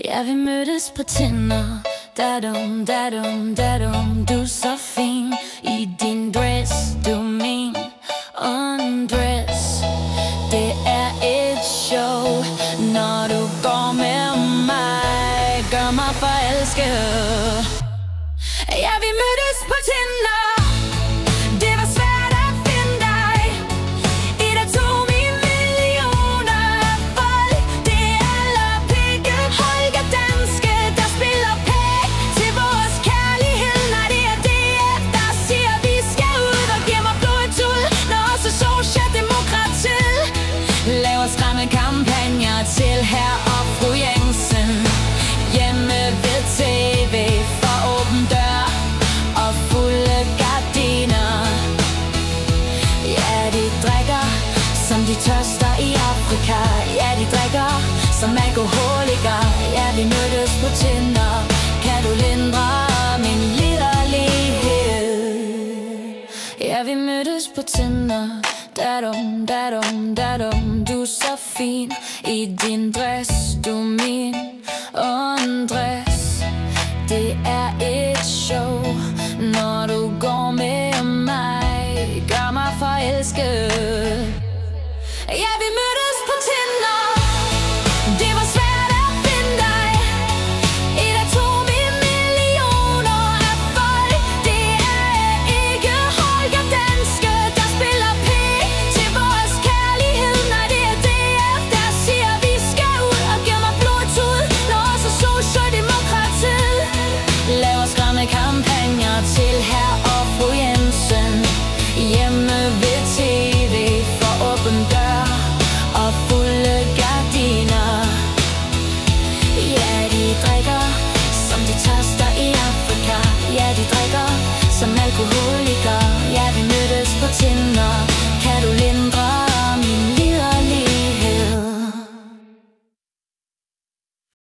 Ja, vi mødtes på Tinder. Da-dum, da-dum, da-dum. Du er så fin i din dress. Du er min undress. Det er et show, når du går med mig. Gør mig forelsket. Ja, vi mødtes på Tinder. Det var svært at finde dig. Et af 2 millioner af folk. Det er alle pikke Holger Danske, der spiller pæk til vores kærlighed. Nej, det er DF, der siger, vi skal ud og giver mig blodtud. Når også Socialdemokratiet laver stramme kampagner til her og fru Jensen. Hjemme ved TV for åben dør og fulde gardiner. Ja, de drikker, som de tørster i Afrika. Ja, de drikker som alkoholiker. Ja, vi mødtes på Tinder. Kan du lindre min liderlighed? Ja, vi mødtes på Tinder. Da-dum, da-dum, da-dum. Du er så fin i din dress. Du er min undress. Det er et show, når du går med mig. Gør mig forelsket. Ja, vi mødtes på Tinder. Det var svært at finde dig. Et af 2 millioner af folk. Det er ikke Holger Danske, der spiller pæk til vores kærlighed. Nej, det er DF, der siger, vi skal ud og giver mig blodtud. Når også Socialdemokratiet laver skræmme kampagner til her og fru Jensen. Hjemme ved TV for åben dør og fulde gardiner. Ja, de drikker